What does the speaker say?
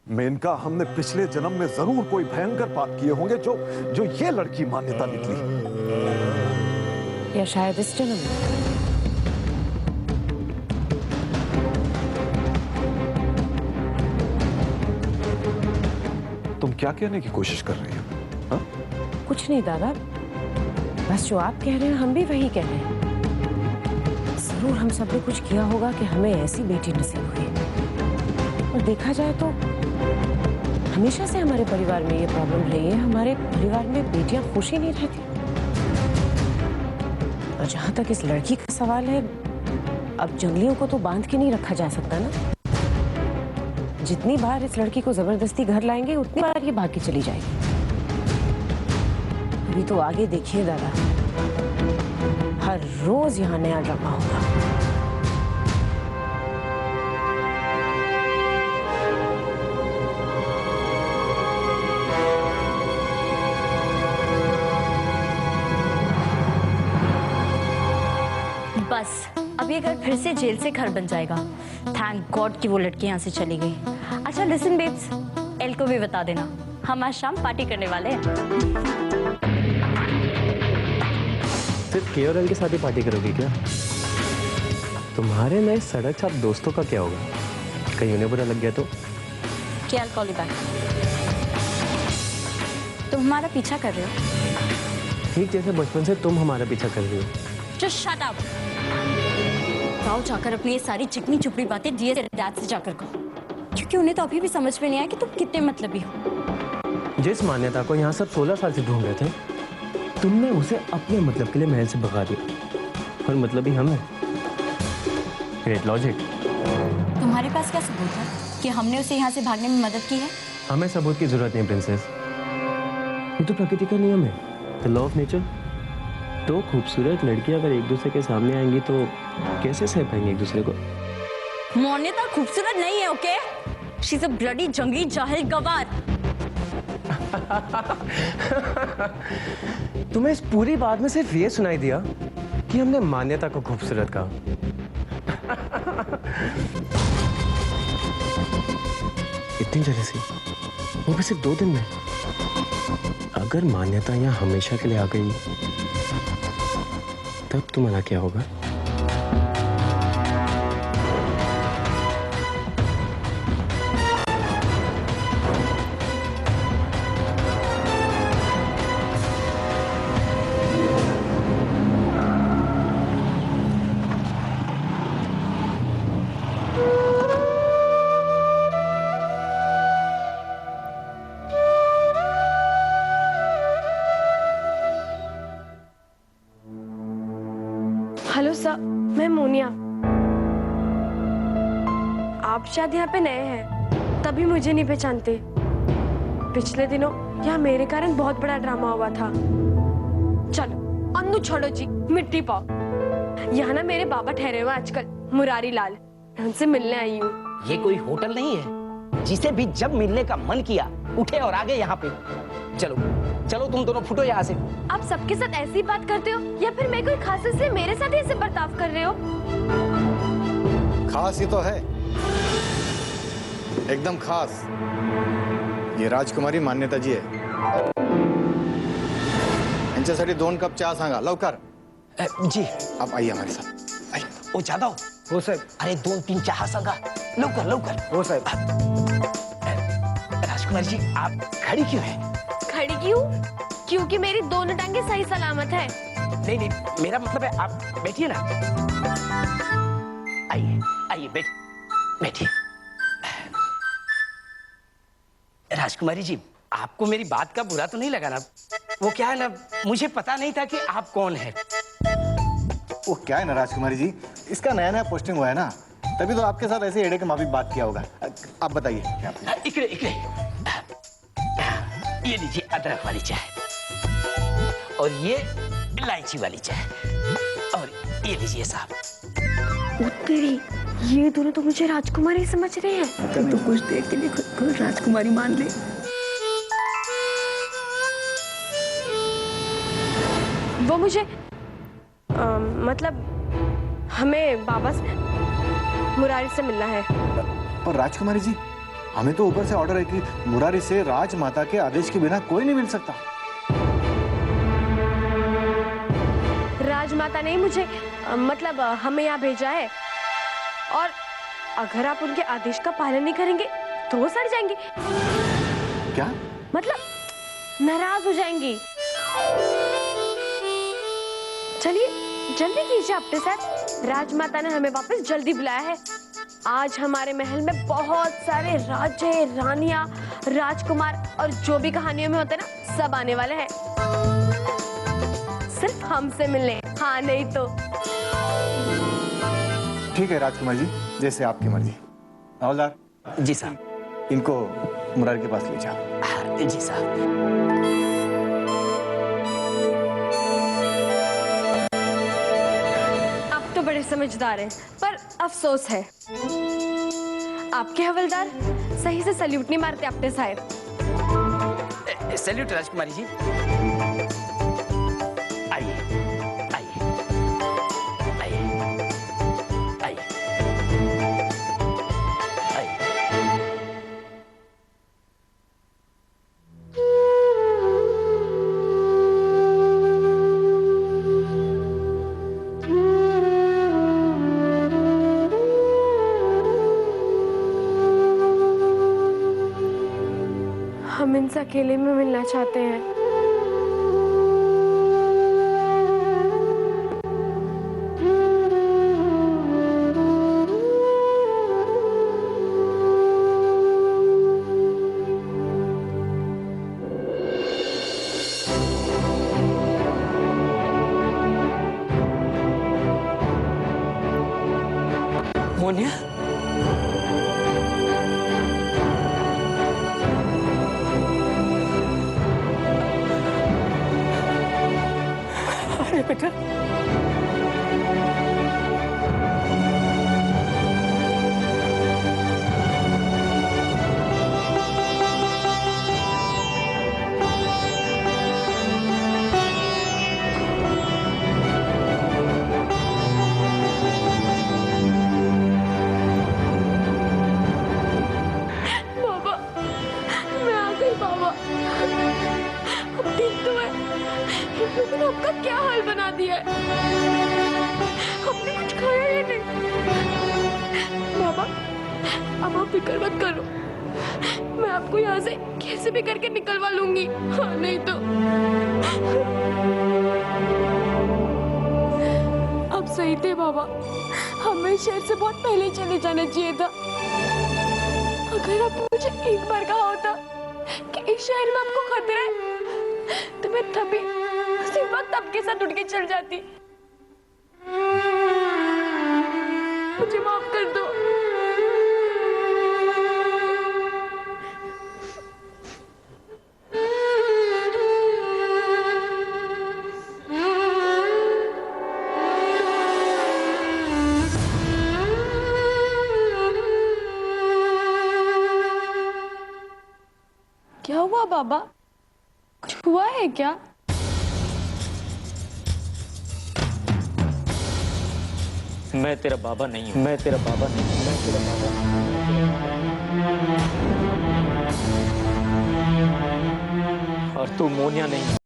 मेनका, हमने पिछले जन्म में जरूर कोई भयंकर पाप किए होंगे जो जो ये लड़की मान्यता निकली। या शायद इस जन्म में। तुम क्या कहने की कोशिश कर रही हो? हाँ? कुछ नहीं दादा, बस जो आप कह रहे हैं हम भी वही कह रहे हैं। जरूर हम सब ने कुछ किया होगा कि हमें ऐसी बेटी नसीब हुई। और देखा जाए तो हमेशा से हमारे परिवार में ये प्रॉब्लम रही है, हमारे परिवार में बेटियां खुश ही नहीं रहती। और जहां तक इस लड़की का सवाल है, अब जंगलियों को तो बांध के नहीं रखा जा सकता ना। जितनी बार इस लड़की को जबरदस्ती घर लाएंगे उतनी बार ये भाग के चली जाएगी। अभी तो आगे देखिए दादा, हर रोज यहाँ नया ड्रामा होगा। बस अब ये घर फिर से जेल से घर बन जाएगा। थैंक गॉड कि वो लड़की यहाँ से चली गई। अच्छा लिसन बेब्स, एल को भी बता देना हम आज शाम पार्टी करने वाले हैं। सिर्फ के और एल के साथ ही पार्टी करोगी क्या? तुम्हारे नए सड़क छाप दोस्तों का क्या होगा? कहीं उन्हें बुरा लग गया तो? क्या कॉल यू बैक। तुम हमारा पीछा कर रहे हो? ठीक जैसे बचपन से तुम हमारा पीछा कर रही हो। Just shut up. जाओ जाकर अपनी ये सारी चिकनी चुपड़ी बातें डीएस डैड से जाकर कहो, क्योंकि उन्हें तो अभी भी समझ में नहीं आया कि तुम कितने मतलबी हो। जिस मान्यता को यहाँ सब 16 साल से ढूंढ रहे थे, तुमने उसे अपने मतलब के लिए महल से भगा दिया। और मतलबी हम हैं। Great logic. तुम्हारे पास क्या सबूत है कि हमने उसे यहाँ से भागने में मदद की है? हमें सबूत की जरूरत नहीं प्रिंसेस, ये तो प्रकृति का नियम है, द लॉ ऑफ नेचर। दो खूबसूरत लड़कियां अगर एक दूसरे के सामने आएंगी तो कैसे सह पाएंगे एक दूसरे को? मोनिता खूबसूरत नहीं है, okay? She is a bloody जंगली जाहिल गवार। तुम्हें इस पूरी बात में सिर्फ ये सुनाई दिया कि हमने मान्यता को खूबसूरत कहा। इतनी जल्दी, वो भी सिर्फ 2 दिन में। अगर मान्यता यहाँ हमेशा के लिए आ गई तब तुम्हारा क्या होगा? हेलो सर, मैं मोनिया। आप शायद यहाँ पे नए हैं, तभी मुझे नहीं पहचानते। पिछले दिनों यहाँ मेरे कारण बहुत बड़ा ड्रामा हुआ था। चलो अन्नू छोड़ो जी, मिट्टी पाओ। यहाँ ना मेरे बाबा ठहरे हुए आजकल, मुरारी लाल। उनसे मिलने आई हूँ। ये कोई होटल नहीं है, जिसे भी जब मिलने का मन किया उठे और आ गए यहाँ पे। चलो चलो तुम दोनों फुटो यहाँ से। आप सबके साथ ऐसी बात करते हो या फिर मैं कोई खास इसलिए मेरे साथ ही ऐसे बर्ताव कर रहे हो? खास ही तो है, एकदम खास। ये राजकुमारी मान्यता जी है। यांच्यासाठी 2 कप चहा सांगा लवकर। जी आप आइए हमारे साथ, आइए। ओ जादव। हो साहेब। अरे 2-3 चहा सांगा लवकर लवकर। हो साहेब। राजकुमारी जी आप खड़ी क्यों है? खड़ी क्यों? क्योंकि मेरी दोनों टांगे सही सलामत है। नहीं नहीं, मेरा मतलब है आप बैठिए ना। आइए आइए बैठिए। राजकुमारी जी आपको मेरी बात का बुरा तो नहीं लगा ना? वो क्या है ना, मुझे पता नहीं था कि आप कौन है। वो क्या है ना राजकुमारी जी, इसका नया नया पोस्टिंग हुआ है ना, तभी तो आपके साथ ऐसे एड़े के माफी बात किया होगा। आप बताइए क्या? इकड़े इकड़े, ये लीजिए अदरक वाली चाय और ये इलायची वाली चाय और ये लीजिए साहब। तेरी, ये दोनों तो मुझे राजकुमारी समझ रहे हैं। तब तो कुछ देर के लिए खुद को राजकुमारी मान ले। वो मुझे मतलब हमें बाबा से, मुरारी से मिलना है। और राजकुमारी जी हमें तो ऊपर से ऑर्डर है कि मुरारी से राजमाता के आदेश के बिना कोई नहीं मिल सकता। राजमाता ने मुझे मतलब हमें यहाँ भेजा है, और अगर आप उनके आदेश का पालन नहीं करेंगे तो वो सड़ जाएंगे। क्या? मतलब नाराज हो जाएंगी। चलिए जल्दी कीजिए अपने साथ, राजमाता ने हमें वापस जल्दी बुलाया है। आज हमारे महल में बहुत सारे राजे, रानियां, राजकुमार और जो भी कहानियों में होते हैं ना, सब आने वाले हैं सिर्फ हमसे मिलने। हाँ नहीं तो। ठीक है राजकुमार जी, जैसे आपकी मर्जी। हवलदार जी साहब। इनको मुरारी के पास ले जाओ। हाँ, जी साहब। आप तो बड़े समझदार हैं, पर अफसोस है आपके हवलदार सही से सल्यूट नहीं मारते अपने साहब। सैल्यूट राजकुमारी जी। आइए आइए आइए आइए आइए। हम इनसे अकेले में मिलना चाहते हैं। मोनिया, अरे बेटा, बाबा, मैं आ गई बाबा। अब ठीक तो है, लेकिन आपका क्या हाल बना दिया है? आपने कुछ खाया या नहीं? बाबा, अब आप फिक्र मत करो, मैं आपको यहाँ से कैसे भी करके निकलवा लूंगी। हाँ नहीं तो। अब सही थे बाबा, हमें शहर से बहुत पहले चले जाना चाहिए था। अगर आपने मुझे एक बार कहा होता कि इस शहर में आपको खतरा है, तो मैं तभी उसी वक्त आपके साथ उठ के चल जाती। मुझे माफ कर दो। क्या हुआ बाबा? कुछ हुआ है क्या? मैं तेरा बाबा नहीं हूँ, मैं तेरा बाबा नहीं हूँ, मैं तेरा बाबा नहीं हूँ। और तू मोनिया नहीं।